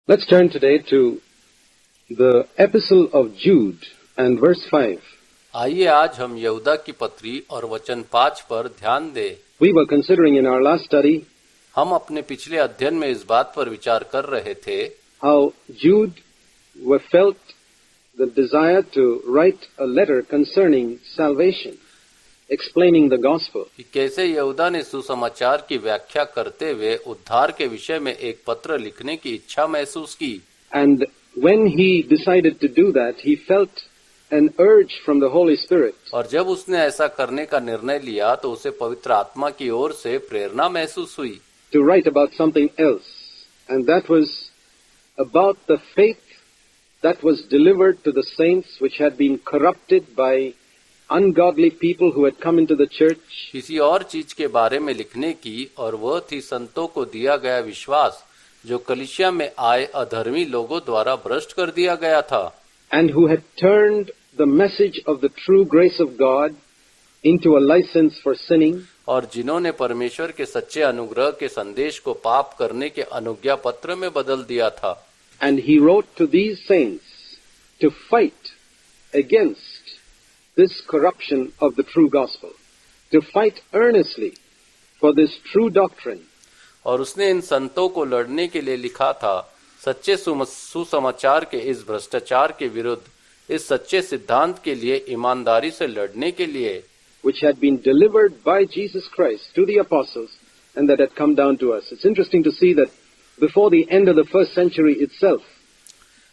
Let's turn today to the Epistle of Jude and verse 5. आइए आज हम यहूदा की पत्री और वचन 5 पर ध्यान दें। We were considering in our last study हम अपने पिछले अध्ययन में इस बात पर विचार कर रहे थे how Jude felt the desire to write a letter concerning salvation, explaining the gospel. कि कैसे यहूदा ने सुसमाचार की व्याख्या करते हुए उद्धार के विषय में एक पत्र लिखने की इच्छा महसूस की। And when he decided to do that, he felt an urge from the Holy Spirit और जब उसने ऐसा करने का निर्णय लिया तो उसे पवित्र आत्मा की ओर से प्रेरणा महसूस हुई to write about something else, and that was about the faith that was delivered to the saints, which had been corrupted by ungodly people who had come into the church. किसी और चीज के बारे में लिखने की, और वह थी संतों को दिया गया विश्वास जो कलीसिया में आए अधर्मी लोगों द्वारा भ्रष्ट कर दिया गया था, And who had turned the message of the true grace of God into a license for sinning, और जिन्होंने परमेश्वर के सच्चे अनुग्रह के संदेश को पाप करने के अनुज्ञा पत्र में बदल दिया था। and he wrote to these saints to fight against this corruption of the true gospel, to fight earnestly for this true doctrine. और उसने इन संतों को लड़ने के लिए लिखा था, सच्चे सुसमाचार के इस भ्रष्टाचार के विरुद्ध, इस सच्चे सिद्धांत के लिए ईमानदारी से लड़ने के लिए, which had been delivered by Jesus Christ to the apostles and that had come down to us. It's interesting to see that before the end of the first century itself,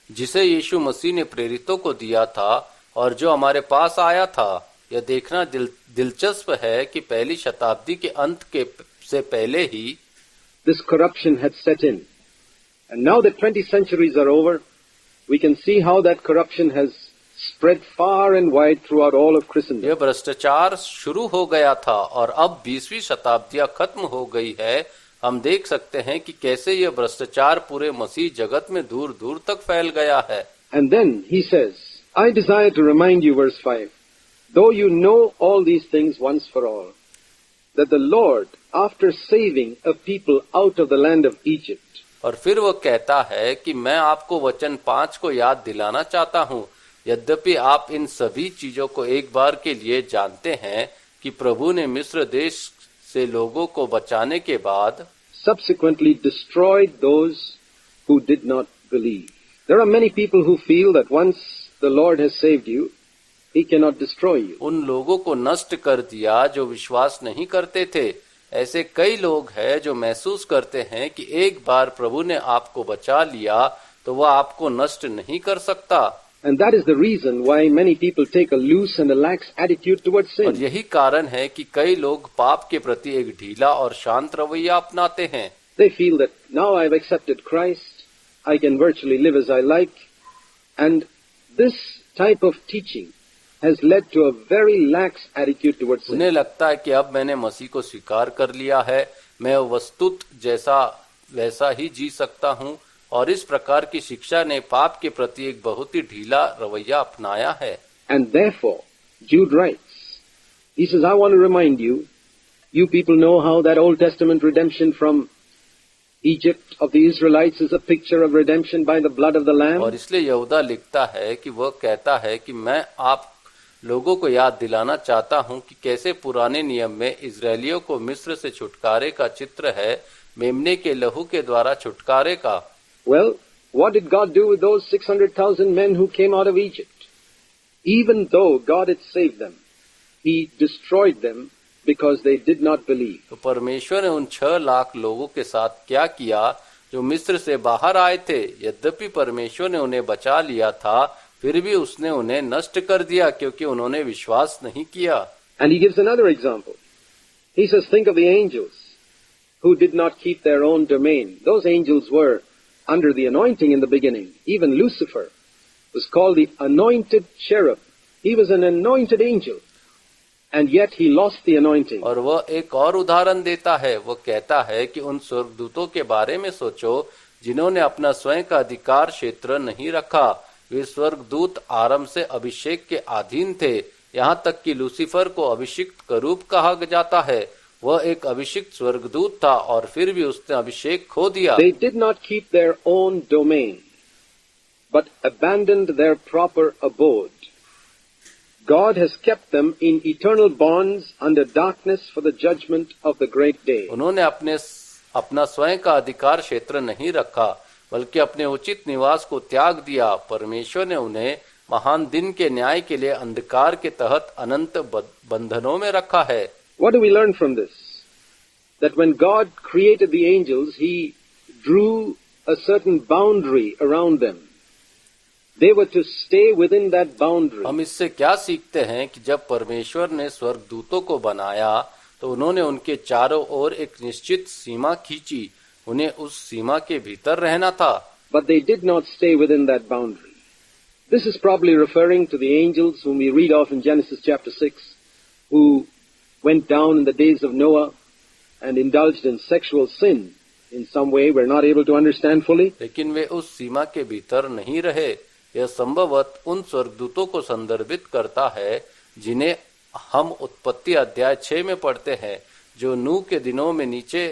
जिसे यीशु मसीह ने प्रेरितों को दिया था और जो हमारे पास आया था। यह देखना दिलचस्प है कि पहली शताब्दी के अंत के से पहले ही this corruption had set in. And now that 20 centuries are over, we can see how that corruption has spread far and wide throughout all of Christendom. यह भ्रष्टाचार शुरू हो गया था और अब 20वीं शताब्दियां खत्म हो गई है। हम देख सकते हैं कि कैसे यह भ्रष्टाचार पूरे मसीह जगत में दूर दूर तक फैल गया है। And then he says, I desire to remind you, verse 5, though you know all these things once for all, that the Lord, after saving a people out of the land of Egypt, और फिर वह कहता है कि मैं आपको वचन 5 को याद दिलाना चाहता हूँ, यद्यपि आप इन सभी चीजों को एक बार के लिए जानते हैं कि प्रभु ने मिस्र देश से लोगों को बचाने के बाद subsequently destroyed those who did not believe. There are many people who feel that once the Lord has saved you, He cannot destroy you. उन लोगों को नष्ट कर दिया जो विश्वास नहीं करते थे। ऐसे कई लोग हैं जो महसूस करते हैं कि एक बार प्रभु ने आपको बचा लिया तो वह आपको नष्ट नहीं कर सकता। And that is the reason why many people take a loose and a lax attitude towards sin. और यही कारण है कि कई लोग पाप के प्रति एक ढीला और शांत रवैया अपनाते हैं। They feel that now I've accepted Christ, I can virtually live as I like, and this type of teaching has led to a very lax attitude towards sin. उन्हें लगता है कि अब मैंने मसीह को स्वीकार कर लिया है, मैं वस्तुत जैसा वैसा ही जी सकता हूँ, और इस प्रकार की शिक्षा ने पाप के प्रति एक बहुत ही ढीला रवैया अपनाया है। And therefore, Jude writes, he says, I want to remind you, you people know how that Old Testament redemption from Egypt of the Israelites is a picture of redemption by the blood of the Lamb. और इसलिए यहूदा लिखता है कि वह कहता है कि मैं आप लोगों को याद दिलाना चाहता हूं कि कैसे पुराने नियम में इजरायलियों को मिस्र से छुटकारे का चित्र है, मेमने के लहू के द्वारा छुटकारे का। Well, what did God do with those 600,000 men who came out of Egypt? Even though God had saved them, He destroyed them because they did not believe. तो परमेश्वर ने उन 6 लाख लोगों के साथ क्या किया जो मिस्र से बाहर आए थे। यद्यपि परमेश्वर ने उन्हें बचा लिया था, फिर भी उसने उन्हें नष्ट कर दिया क्योंकि उन्होंने विश्वास नहीं किया। And he gives another example. He says, think of the angels who did not keep their own domain. Those angels were under the anointing in the beginning. Even Lucifer was called the anointed cherub. He was an anointed angel. And yet he lost the anointing. और वह एक और उदाहरण देता है। वह कहता है कि उन स्वर्गदूतों के बारे में सोचो जिन्होंने अपना स्वयं का अधिकार क्षेत्र नहीं रखा। वे स्वर्गदूत आरंभ से अभिषेक के अधीन थे, यहाँ तक कि लूसीफर को अभिषिक्त करूप कहा जाता है। वह एक अभिषिक्त स्वर्गदूत था और फिर भी उसने अभिषेक खो दिया। They did not keep their own domain, but abandoned their proper abode. God has kept them in eternal bonds under darkness for the judgment of the great day. उन्होंने अपना स्वयं का अधिकार क्षेत्र नहीं रखा, बल्कि अपने उचित निवास को त्याग दिया। परमेश्वर ने उन्हें महान दिन के न्याय के लिए अंधकार के तहत अनंत बंधनों में रखा है। What do we learn from this? That when God created the angels, He drew a certain boundary around them. They were to stay within that boundary. हम इससे क्या सीखते हैं कि जब परमेश्वर ने स्वर्गदूतों को बनाया तो उन्होंने उनके चारों ओर एक निश्चित सीमा खींची। उन्हें उस सीमा के भीतर रहना था। But they did not stay within that boundary. This is probably referring to the angels whom we read of in Genesis chapter 6, who went down in the days of Noah and indulged in sexual sin in some way we're not able to understand fully. लेकिन वे उस सीमा के भीतर नहीं रहे। यह संभवत उन स्वर्गदूतों को संदर्भित करता है जिन्हें हम उत्पत्ति अध्याय 6 में पढ़ते हैं, जो नूह के दिनों में नीचे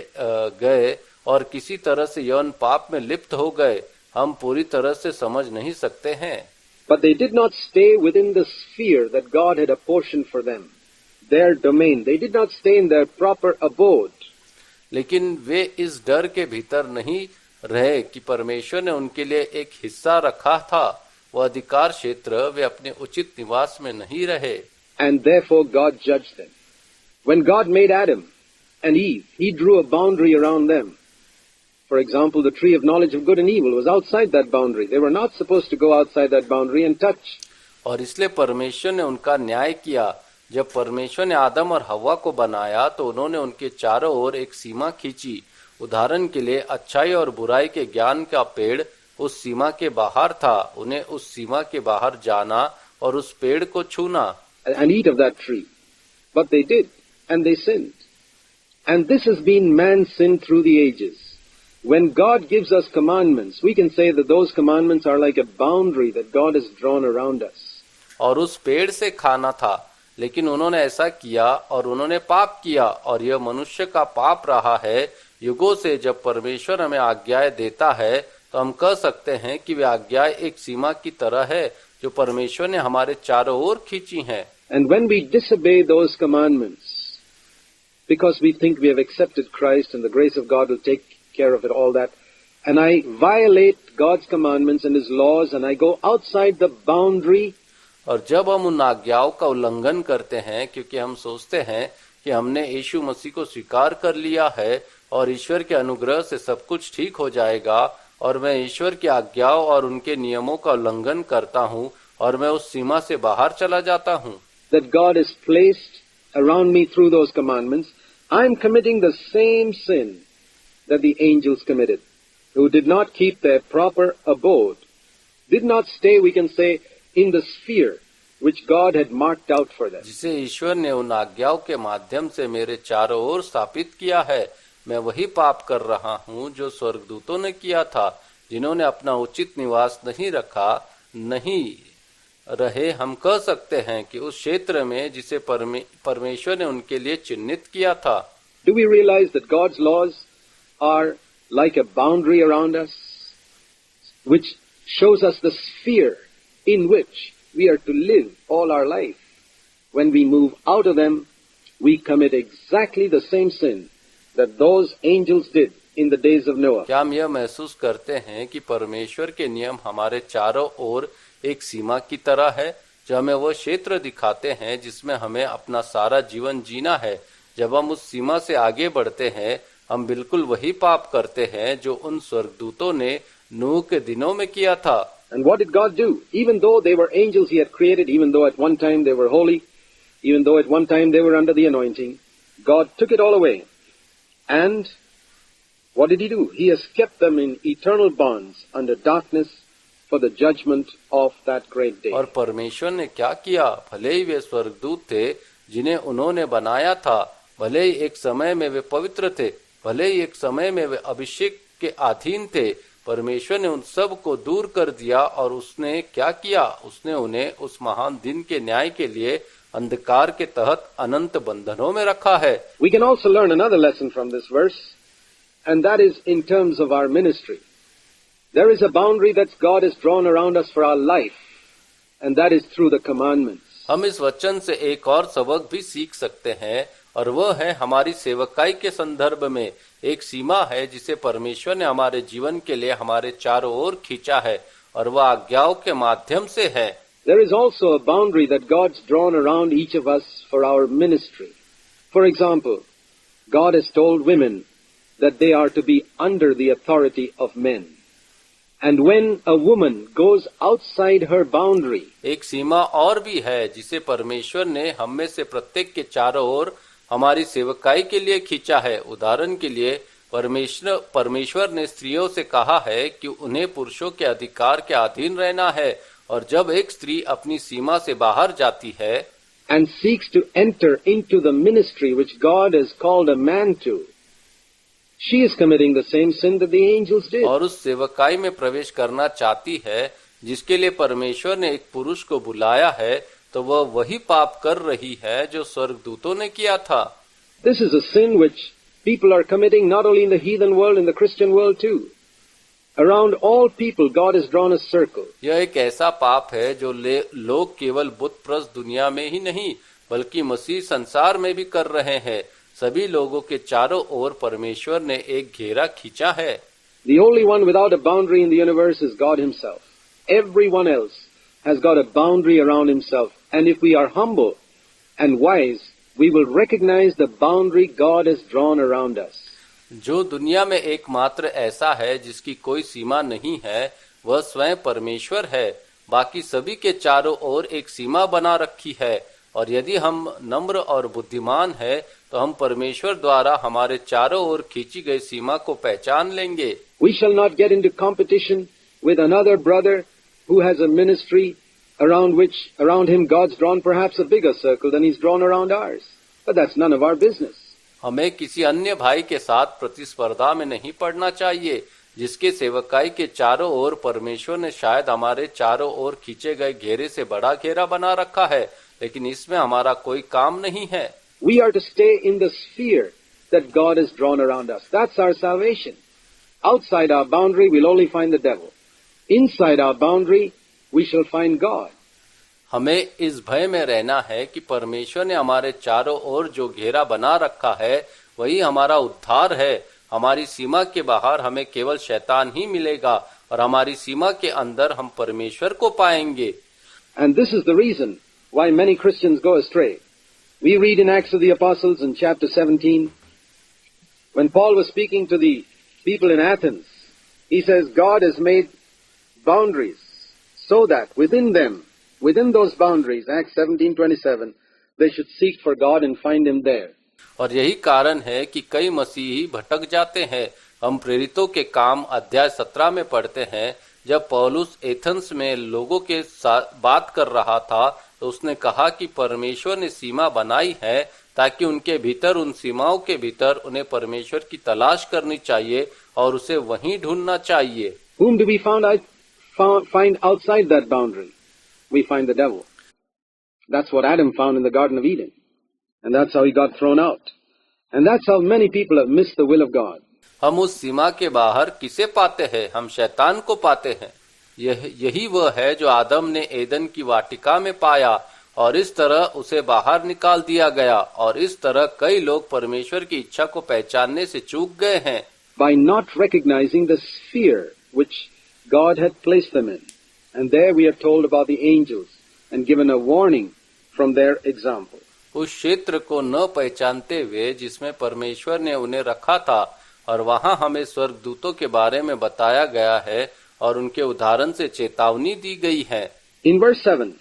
गए और किसी तरह से यौन पाप में लिप्त हो गए। हम पूरी तरह से समझ नहीं सकते हैं। But they did not stay within the sphere that God had apportioned for them, their domain. They did not stay in their proper abode. लेकिन वे इस डर के भीतर नहीं रहे कि परमेश्वर ने उनके लिए एक हिस्सा रखा था, वह अधिकार क्षेत्र वे अपने उचित निवास में नहीं रहे। And therefore God judged them. When God made Adam and Eve, He drew a boundary around them. For example, the tree of knowledge of good and evil was outside that boundary. They were not supposed to go outside that boundary and touch. और इसलिए परमेश्वर ने उनका न्याय किया। जब परमेश्वर ने आदम और हव्वा को बनाया तो उन्होंने उनके चारों ओर एक सीमा खींची। उदाहरण के लिए अच्छाई और बुराई के ज्ञान का पेड़ उस सीमा के बाहर था। उन्हें उस सीमा के बाहर जाना और उस पेड़ को छूना And eat of that tree. But they did, and they sinned. And this has been man's sin through the ages. When God gives us commandments, we can say that those commandments are like a boundary that God has drawn around us. और उस पेड़ से खाना था, लेकिन उन्होंने ऐसा किया और उन्होंने पाप किया, और यह मनुष्य का पाप रहा है युगों से। जब परमेश्वर हमें आज्ञाएं देता है तो हम कह सकते हैं कि वे आज्ञाएं एक सीमा की तरह है जो परमेश्वर ने हमारे चारों ओर खींची हैं। And when we disobey those commandments, because we think we have accepted Christ and the grace of God will take care of it, all that, and I violate God's commandments and His laws and I go outside the boundary, और जब हम उन आज्ञाओं का उल्लंघन करते हैं क्योंकि हम सोचते हैं कि हमने यीशु मसीह को स्वीकार कर लिया है और ईश्वर के अनुग्रह से सब कुछ ठीक हो जाएगा, और मैं ईश्वर की आज्ञाओं और उनके नियमों का उल्लंघन करता हूँ और मैं उस सीमा से बाहर चला जाता हूँ that God has placed around me through those commandments, I'm committing the same sin that the angels committed, who did not keep their proper abode, did not stay, we can say, in the sphere which God had marked out for them. जिसे ईश्वर ने उन आज्ञाओं के माध्यम से मेरे चारों ओर स्थापित किया है। मैं वही पाप कर रहा हूँ जो स्वर्गदूतों ने किया था, जिन्होंने अपना उचित निवास नहीं रखा, नहीं रहे। हम कह सकते हैं कि उस क्षेत्र में जिसे परमेश्वर ने उनके लिए चिन्हित किया था। Do we realize that God's laws are like a boundary around us, which shows us the sphere in which we are to live all our life? When we move out of them, we commit exactly the same sin that those angels did in the days of Noah. क्या हम यह महसूस करते हैं कि परमेश्वर के नियम हमारे चारों ओर एक सीमा की तरह है, जो हमें वो क्षेत्र दिखाते हैं जिसमें हमें अपना सारा जीवन जीना है? जब हम उस सीमा से आगे बढ़ते हैं, हम बिल्कुल वही पाप करते हैं जो उन स्वर्गदूतों ने नूह के दिनों में किया था। And what did God do? Even though they were angels He had created, even though at one time they were holy, even though at one time they were under the anointing, God took it all away. And what did He do? He has kept them in eternal bonds under darkness for the judgment of that great day. और परमेश्वर ने क्या किया? भले ही वे स्वर्गदूत थे जिन्हें उन्होंने बनाया था, भले ही एक समय में वे पवित्र थे, भले ही एक समय में वे अभिषेक के अधीन थे, परमेश्वर ने उन सब को दूर कर दिया और उसने क्या किया? उसने उन्हें उस महान दिन के न्याय के लिए अंधकार के तहत अनंत बंधनों में रखा है। We can also learn another lesson from this verse, and that is in terms of our ministry. There is a boundary that God has drawn around us for our life, and that is through the commandments. हम इस वचन से एक और सबक भी सीख सकते हैं, और वह है हमारी सेवकाई के संदर्भ में एक सीमा है जिसे परमेश्वर ने हमारे जीवन के लिए हमारे चारों ओर खींचा है, और वह आज्ञाओं के माध्यम से है। There is also a boundary that God's drawn around each of us for our ministry. For example, God has told women that they are to be under the authority of men. And when a woman goes outside her boundary, एक सीमा और भी है जिसे परमेश्वर ने हम में से प्रत्येक के चारों ओर हमारी सेवकाई के लिए खींचा है। उदाहरण के लिए परमेश्वर ने स्त्रियों से कहा है कि उन्हें पुरुषों के अधिकार के अधीन रहना है, और जब एक स्त्री अपनी सीमा से बाहर जाती है and seeks to enter into the ministry which God has called a man to, she is committing the same sin that the angels did. और उस सेवकाई में प्रवेश करना चाहती है जिसके लिए परमेश्वर ने एक पुरुष को बुलाया है, तो वह वही पाप कर रही है जो स्वर्गदूतों ने किया था। This is a sin which people are committing not only in the heathen world, in the Christian world too. Around all people, God has drawn a circle. यह एक ऐसा पाप है जो लोग केवल बुत प्रस्त दुनिया में ही नहीं बल्कि मसीह संसार में भी कर रहे हैं। सभी लोगों के चारों ओर परमेश्वर ने एक घेरा खींचा है। The only one without a boundary in the universe is God himself. Everyone else has got a boundary around himself. And if we are humble and wise, we will recognize the boundary God has drawn around us. जो दुनिया में एकमात्र ऐसा है जिसकी कोई सीमा नहीं है, वह स्वयं परमेश्वर है। बाकी सभी के चारों ओर एक सीमा बना रखी है, और यदि हम नम्र और बुद्धिमान है तो हम परमेश्वर द्वारा हमारे चारों ओर खींची गई सीमा को पहचान लेंगे। We shall not get into competition with another brother who has a ministry around him God's drawn perhaps a bigger circle than he's drawn around ours. But that's none of our business. हमें किसी अन्य भाई के साथ प्रतिस्पर्धा में नहीं पड़ना चाहिए जिसके सेवकाई के चारों ओर परमेश्वर ने शायद हमारे चारों ओर खींचे गए घेरे से बड़ा घेरा बना रखा है, लेकिन इसमें हमारा कोई काम नहीं है। We are to stay in the sphere that God has drawn around us. That's our salvation. Outside our boundary, we'll only find the devil. Inside our boundary, we shall find God. हमें इस भय में रहना है कि परमेश्वर ने हमारे चारों ओर जो घेरा बना रखा है वही हमारा उद्धार है। हमारी सीमा के बाहर हमें केवल शैतान ही मिलेगा, और हमारी सीमा के अंदर हम परमेश्वर को पाएंगे। And this is the reason why many Christians go astray. We read in Acts of the Apostles in chapter 17, when Paul was speaking to the people in Athens, he says God has made boundaries so that within those boundaries, Acts 17:27, they should seek for God and find him there. और यही कारण है कि कई मसीही भटक जाते हैं। हम प्रेरितों के काम अध्याय 17 में पढ़ते हैं, जब पौलुस एथेंस में लोगों के साथ बात कर रहा था तो उसने कहा कि परमेश्वर ने सीमा बनाई है ताकि उनके भीतर, उन सीमाओं के भीतर उन्हें परमेश्वर की तलाश करनी चाहिए और उसे वहीं ढूंढना चाहिए। Whom do we find outside that boundary? We find the devil. That's what Adam found in the Garden of Eden. And that's how he got thrown out. And that's how many people have missed the will of God. हम उस सीमा के बाहर किसे पाते हैं? हम शैतान को पाते हैं। यही वह है जो आदम ने एदन की वाटिका में पाया, और इस तरह उसे बाहर निकाल दिया गया, और इस तरह कई लोग परमेश्वर की इच्छा को पहचानने से चूक गए हैं। By not recognizing the sphere which God had placed them in. And there we are told about the angels and given a warning from their example. उस क्षेत्र को न पहचानते हुए जिसमें परमेश्वर ने उन्हें रखा था, और वहां हमें स्वर्गदूतों के बारे में बताया गया है और उनके उदाहरण से चेतावनी दी गई है। In verse 7,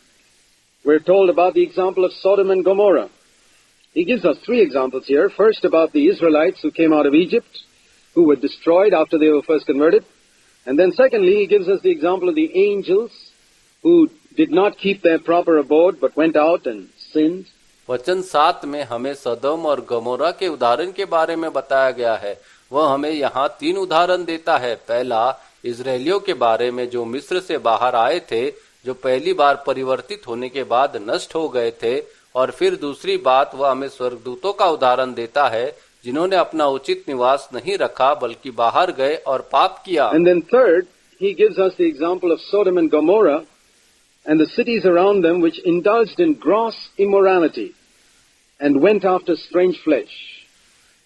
we're told about the example of Sodom and Gomorrah. He gives us 3 examples here. First, about the Israelites who came out of Egypt, who were destroyed after they were first converted. And then secondly, he gives us the example of the angels who did not keep their proper abode but went out and sinned. वचन 7 में हमें सदोम और Gomorrah के उदाहरण के बारे में बताया गया है। वह हमें यहाँ 3 उदाहरण देता है। पहला, इजरायलियों के बारे में जो मिस्र से बाहर आए थे, जो पहली बार परिवर्तित होने के बाद नष्ट हो गए थे, और फिर दूसरी बात, वह हमें स्वर्गदूतों का उदाहरण देता है जिन्होंने अपना उचित निवास नहीं रखा बल्कि बाहर गए और पाप किया। And then third, he gives us the example of Sodom and Gomorrah and the cities around them which indulged in gross immorality and went after strange flesh.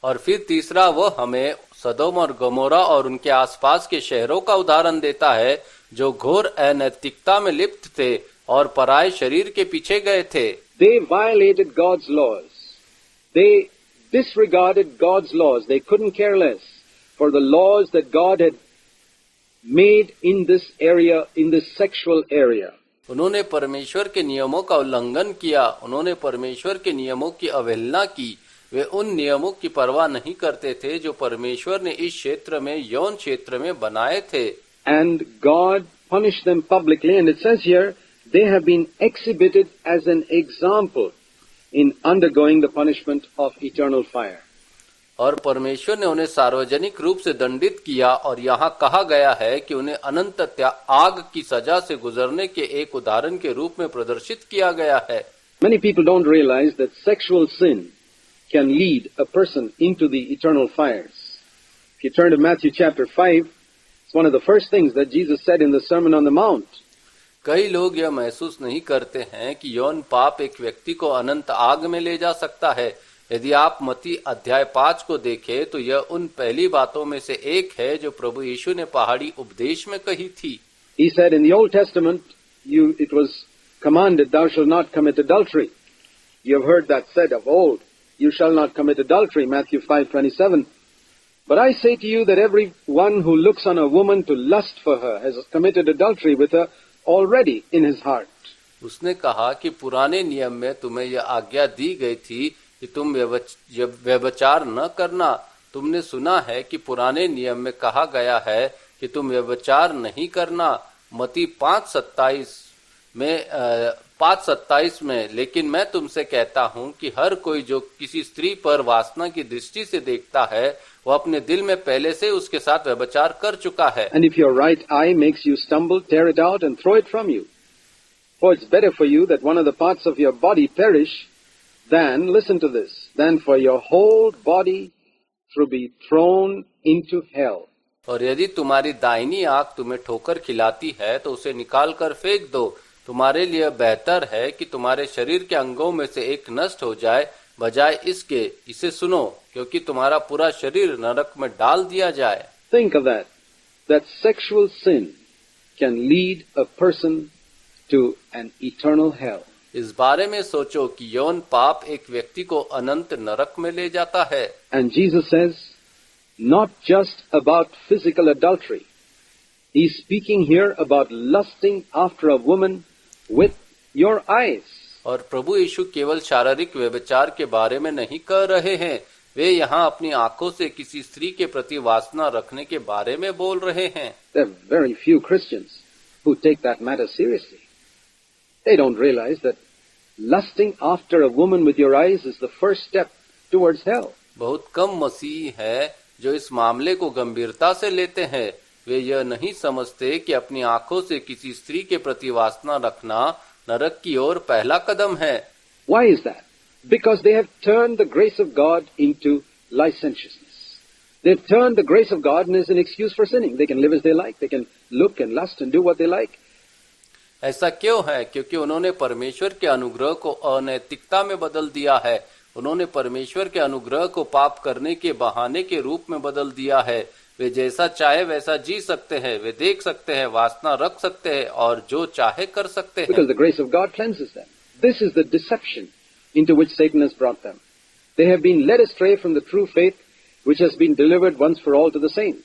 और फिर तीसरा, वह हमें सदोम और गमोरा और उनके आसपास के शहरों का उदाहरण देता है जो घोर अनैतिकता में लिप्त थे और पराये शरीर के पीछे गए थे। They violated God's laws. They disregarded God's laws. They couldn't care less for the laws that God had made in this area, in this sexual area. उन्होंने परमेश्वर के नियमों का उल्लंघन किया, उन्होंने परमेश्वर के नियमों की अवहेलना की। वे उन नियमों की परवाह नहीं करते थे जो परमेश्वर ने इस क्षेत्र में, यौन क्षेत्र में बनाए थे। And God punished them publicly, and it says here, they have been exhibited as an example in undergoing the punishment of eternal fire. और परमेश्वर ने उन्हें सार्वजनिक रूप से दंडित किया और यहाँ कहा गया है कि उन्हें अनंत आग की सजा से गुजरने के एक उदाहरण के रूप में प्रदर्शित किया गया है। Many people don't realize that sexual sin can lead a person into the eternal fires. If you turn to Matthew chapter 5, it's one of the first things that Jesus said in the Sermon on the Mount. कई लोग यह महसूस नहीं करते हैं कि यौन पाप एक व्यक्ति को अनंत आग में ले जा सकता है। यदि आप मत्ती अध्याय 5 को देखें तो यह उन पहली बातों में से एक है जो प्रभु यीशु ने पहाड़ी उपदेश में कही थी। He said in the Old Testament, it was commanded, thou shalt not commit adultery. You have heard that said of old, you shall not commit adultery, Matthew 5:27. But I say to you that every one who looks on a woman to lust for her has committed adultery with her already in his heart. उसने कहा कि पुराने नियम में तुम्हें यह आज्ञा दी गई थी कि तुम व्यभिचार न करना। तुमने सुना है कि पुराने नियम में कहा गया है कि तुम व्यभिचार नहीं करना, मत्ती 5:27 में। लेकिन मैं तुमसे कहता हूँ कि हर कोई जो किसी स्त्री पर वासना की दृष्टि से देखता है वो अपने दिल में पहले से उसके साथ व्यभिचार कर चुका है। And if your right eye makes you stumble, tear it out and throw it from you. For it's better for you that one of the parts of your body perish than, listen to this, than for your whole body to be thrown into hell. और यदि तुम्हारी दाहिनी आंख तुम्हें ठोकर खिलाती है तो उसे निकाल कर फेंक दो। तुम्हारे लिए बेहतर है कि तुम्हारे शरीर के अंगों में से एक नष्ट हो जाए बजाय इसके, इसे सुनो, क्योंकि तुम्हारा पूरा शरीर नरक में डाल दिया जाए। Think of that sexual sin can lead a person to an eternal hell. इस बारे में सोचो कि यौन पाप एक व्यक्ति को अनंत नरक में ले जाता है। And Jesus says, not just about physical adultery. He's speaking here about lusting after a woman with your eyes. और प्रभु यीशु केवल शारीरिक व्यभिचार के बारे में नहीं कह रहे हैं, वे यहाँ अपनी आंखों से किसी स्त्री के प्रति वासना रखने के बारे में बोल रहे हैं। There are very few Christians who take that matter seriously. They don't realize that lusting after a woman with your eyes is the first step towards hell. बहुत कम मसीही है जो इस मामले को गंभीरता से लेते हैं। वे यह नहीं समझते कि अपनी आंखों से किसी स्त्री के प्रति वासना रखना नरक की ओर पहला कदम है। Why is that? Because they have turned the grace of God into licentiousness. They've turned the grace of God as an excuse for sinning. They can live as they like. They can look and lust and do what they like. ऐसा क्यों है? क्योंकि उन्होंने परमेश्वर के अनुग्रह को अनैतिकता में बदल दिया है। उन्होंने परमेश्वर के अनुग्रह को पाप करने के बहाने के रूप में बदल दिया है। वे जैसा चाहे वैसा जी सकते हैं, वे देख सकते हैं, वासना रख सकते हैं और जो चाहे कर सकते हैं। Because the grace of God cleanses them. This is the deception into which Satan has brought them. They have been led astray from the true faith which has been delivered once for all to the saints.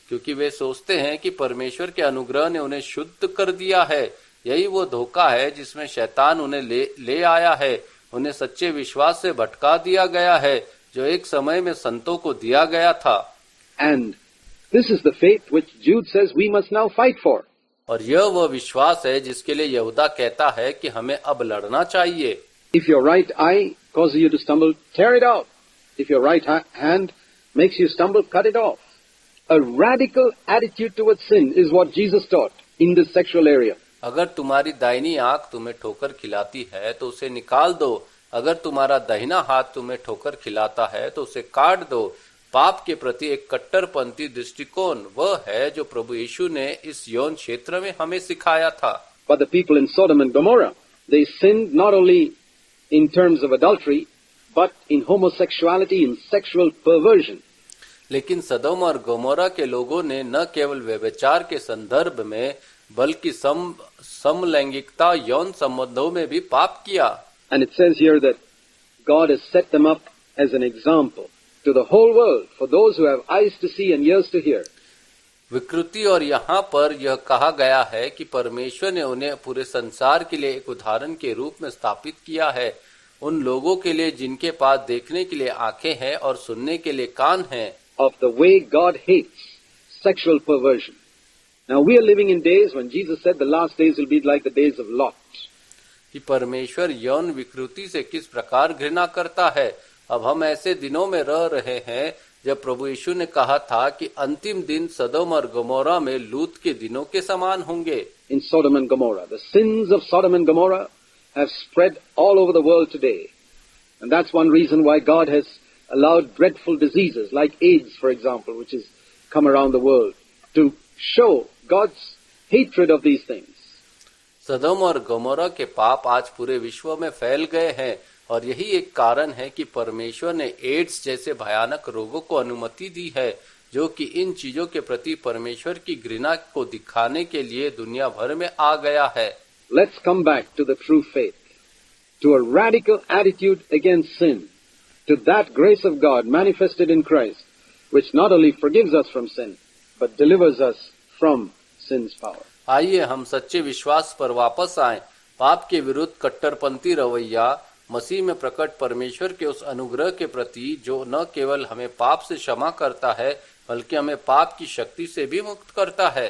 क्योंकि वे सोचते हैं कि परमेश्वर के अनुग्रह ने उन्हें शुद्ध कर दिया है। यही वो धोखा है जिसमें शैतान उन्हें ले आया है। उन्हें सच्चे विश्वास से भटका दिया गया है जो एक समय में संतों को दिया गया था। And this is the faith which Jude says we must now fight for. और यह वह विश्वास है जिसके लिए यहूदा कहता है कि हमें अब लड़ना चाहिए। If your right eye causes you to stumble, tear it out. If your right hand makes you stumble, cut it off. A radical attitude towards sin is what Jesus taught in this sexual area. अगर तुम्हारी दाहिनी आंख तुम्हें ठोकर खिलाती है तो उसे निकाल दो। अगर तुम्हारा दाहिना हाथ तुम्हें ठोकर खिलाता है तो उसे काट दो। पाप के प्रति एक कट्टरपंथी दृष्टिकोण वह है जो प्रभु यीशु ने इस यौन क्षेत्र में हमें सिखाया था। But the people in Sodom and Gomorrah, they sinned not only in terms of adultery, but in homosexuality, in sexual perversion. लेकिन सदोम और गोमोरा के लोगों ने न केवल व्यभिचार के संदर्भ में बल्कि समलैंगिकता यौन संबंधों में भी पाप किया। And it says here that God has set them up as an example to the whole world for those who have eyes to see and ears to hear. विकृति और यहाँ पर यह कहा गया है कि परमेश्वर ने उन्हें पूरे संसार के लिए एक उदाहरण के रूप में स्थापित किया है, उन लोगों के लिए जिनके पास देखने के लिए आंखें हैं और सुनने के लिए कान हैं। Of the way God hates sexual perversion. Now we are living in days when Jesus said the last days will be like the days of Lot. कि परमेश्वर यौन विकृति से किस प्रकार घृणा करता है। अब हम ऐसे दिनों में रह रहे हैं जब प्रभु यीशु ने कहा था कि अंतिम दिन सदोम और गमोरा में लूत के दिनों के समान होंगे। In Sodom and Gomorrah, the sins of Sodom and Gomorrah have spread all over the world today. And that's one reason why God has allowed dreadful diseases like AIDS, for example, which has come around the world, to show God's hatred of these things. सदोम और Gomorrah के पाप आज पूरे विश्व में फैल गए हैं और यही एक कारण है कि परमेश्वर ने एड्स जैसे भयानक रोगों को अनुमति दी है, जो कि इन चीजों के प्रति परमेश्वर की घृणा को दिखाने के लिए दुनिया भर में आ गया है। Let's come back to the true faith, to a radical attitude against sin, to that grace of God manifested in Christ, which not only forgives us from sin, but delivers us from sin's power. आइए हम सच्चे विश्वास पर वापस आएं। पाप के विरुद्ध कट्टरपंथी रवैया मसीह में प्रकट परमेश्वर के उस अनुग्रह के प्रति जो न केवल हमें पाप से क्षमा करता है बल्कि हमें पाप की शक्ति से भी मुक्त करता है।